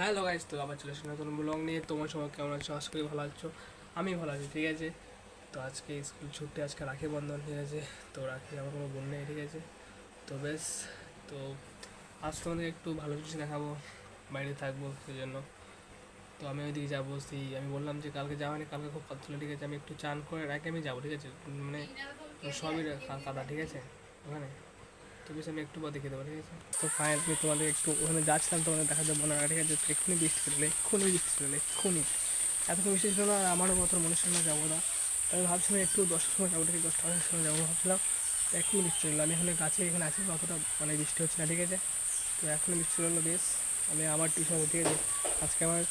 Hello guys, তো আবার চলে এসেছি নতুন ব্লগ নিয়ে। তোমার সবাই কেমন আছো? আশা করি ভালো আছো। আমি ভালো আছি, ঠিক আছে। তো আজকে স্কুল ছুটি, আজকে রাখি বন্ধন, ঠিক আছে। তো রাখি আমার কোনো বোন নেই, ঠিক আছে। তো বেশ, তো আজ তোমাদের একটু ভালো কিছু দেখাবো, বাইরে থাকবো সেই জন্য। তো আমি ওইদিকে যাবো, সেই আমি বললাম যে কালকে যাওয়া হয়নি, কালকে খুব কাজ ছিল, ঠিক আছে। আমি একটু চান করে রাখি আমি যাবো, ঠিক আছে। মানে সবই কাদা, ঠিক আছে ওখানে। তো বেশ আমি একটু পর দেখে দেবো, ঠিক আছে। তো ফাইনালি তোমাদের একটু ওখানে যাচ্ছিলাম, তোমাদের দেখা যাবো না, ঠিক আছে। তো এক্ষুনি বৃষ্টি ছিল, এক্ষুনি বৃষ্টি ছিল, এক্ষুনি এতক্ষণ বৃষ্টি ছিল না। আর আমারও কথা মনে ছিল না যাবো না। তো আমি ভাবছিলাম একটু 10টার সময় যাবো, ঠিক আছে, 10টার সময় যাবো ভাবছিলাম। তো এক্ষুনি বৃষ্টি চললো, আমি এখানে গাছে এখানে আছি, অতটা মানে বৃষ্টি হচ্ছে না, ঠিক আছে। তো এখনই বৃষ্টি চললো বেশ। আমি আমার টিউশন আছে, ঠিক আছে। আজকে আমার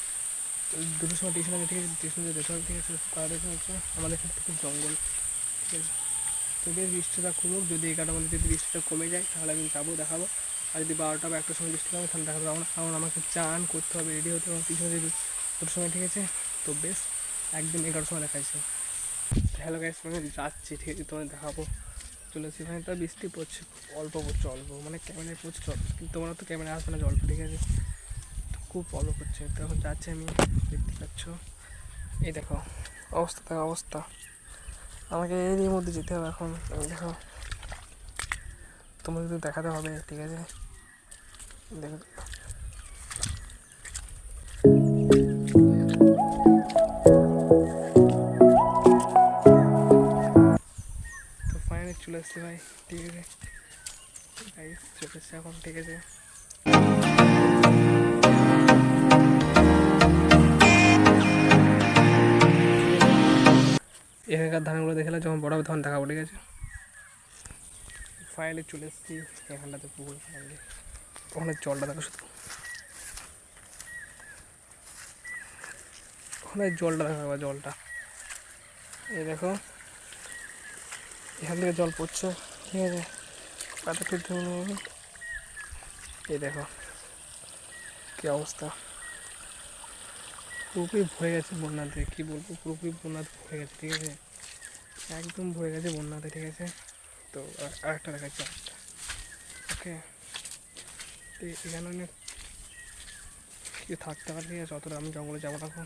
2টোর সময় টিউশন আছে, ঠিক আছে। টিউশন যেতে হবে, ঠিক আছে। কারণ এখানে হচ্ছে আমাদের এখানে খুব জঙ্গল, ঠিক আছে। তো বেশ বৃষ্টিটা কমুক, যদি 11টার মধ্যে যদি বৃষ্টিটা কমে যায় তাহলে আমি যাবো, দেখাবো। আর যদি 12টা বা 1টার সময় বৃষ্টি হবে তাহলে দেখাতে পারবো না, কারণ আমাকে চান করতে হবে, রেডি হতে হবে টিউশনে যদি 2টোর সময়, ঠিক আছে। তো বেশ একদম 11টার সময় দেখাইছে। হ্যালো গাইস, মানে যাচ্ছি, ঠিক আছে, তোমাদের দেখাবো। চলেছি, এখানে তো বৃষ্টি পড়ছে, অল্প পড়ছে, অল্প মানে ক্যামেরায় পড়ছে জল, কিন্তু তোমরা তো ক্যামেরা আসবে না জলটা, ঠিক আছে। তো খুব অল্প পড়ছে। তো এখন যাচ্ছি আমি, দেখতে পাচ্ছ। এই দেখো অবস্থা, দেখো অবস্থা। আমাকে এরই মধ্যে যেতে হবে এখন, দেখো তোমাকে তো দেখাতে হবে, ঠিক আছে। দেখো তো ফাইনালি চলে এসছি ভাই, ঠিক আছে। গাইস চলে এসছি এখন, ঠিক আছে। এখানকার ধানগুলো দেখলে যখন বড় হবে তখন দেখাবো, ঠিক আছে। ফাইনালি চলে এসছি এখানটাতে, পুকুর ফাইনালি। ওখানে জলটা দেখো শুধু, ওখানে জলটা দেখো, এবার জলটা এই দেখো, এখান থেকে জল পড়ছে, ঠিক আছে। পাটা তুলতে হবে, এই দেখো কী অবস্থা। পুরোপুরি ভরে গেছে বন্যাতে, কী বলবো, পুরোপুরি বন্যাতে ভরে গেছে, ঠিক আছে। একদম ভরে গেছে বন্যাতে, ঠিক আছে। তো আরেকটা দেখাচ্ছি, আরেকটা, ওকে। তো এখানে অনেক কিছু থাকতে পারে, ঠিক আছে। অতটা আমি জঙ্গলে যাবো না এখন।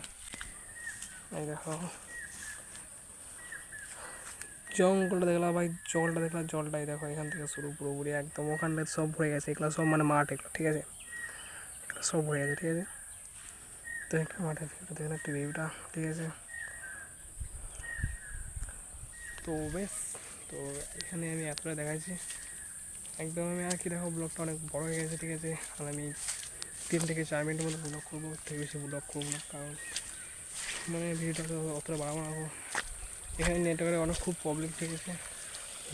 এই দেখো জঙ্গলটা দেখলাম ভাই, জলটা দেখলাম, জলটাই দেখো এখান থেকে শুরু পুরোপুরি একদম ওখানটা সব ভরে গেছে, এগুলো সব মানে মাঠ, এগুলো ঠিক আছে, এগুলো সব ভরে গেছে, ঠিক আছে। তো একটা মাঠের ভিউটা দেখলাম, একটা ভিউটা, ঠিক আছে। তো বেশ, তো এখানে আমি এতটা দেখাচ্ছি একদম। আমি আর কি দেখো, ব্লগটা অনেক বড় হয়ে গেছে, ঠিক আছে। আর আমি 3 থেকে 4 মিনিটের মতো ব্লগ করবো, থেকে বেশি ব্লগ করবো না, কারণ মানে ভিডিওটা তো অতটা বাড়াবো না। এখানে নেটওয়ার্কের অনেক খুব প্রবলেম, ঠিক আছে।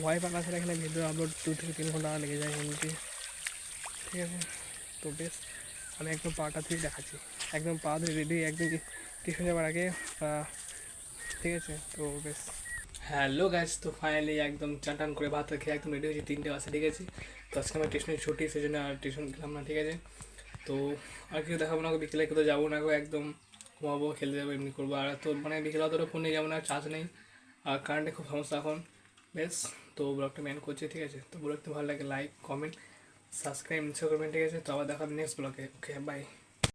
ওয়াইফাই না ছাড়া এখানে ভিডিও আপলোড 2 থেকে 3 ঘন্টা লেগে যায় এমনিতে, ঠিক আছে। তো বেশ আমি একদম পাটা ধুয়ে দেখাচ্ছি, একদম পা ধুয়ে রেডি, একদম টিউশন যাওয়ার আগে, ঠিক আছে। তো বেশ হ্যালো গাইস, তো ফাইনালি একদম চান টান করে ভাত খেয়ে একদম রেডি হয়েছি, 3টে বাজে, ঠিক আছে। তো আজকে আমার টিউশনের ছুটি, সেই জন্য আর টিউশন গেলাম না, ঠিক আছে। তো আর কিছু দেখাবো না, বিকেলে কোথাও যাবো না, একদম ঘুমাবো, খেলতে যাবো, এমনি করবো। আর তো মানে বিকেলে অতটা ফোন নিয়ে যাবো না, চার্জ নেই, আর কারেন্টের খুব সমস্যা এখন, বেশ। তো ব্লগটা মেন করছি, ঠিক আছে। তো ব্লগটা ভালো লাগে লাইক কমেন্ট সাবস্ক্রাইব নিশ্চয় করবেন, ঠিক আছে। তো আবার দেখা নেক্সট ব্লগে, ওকে বাই।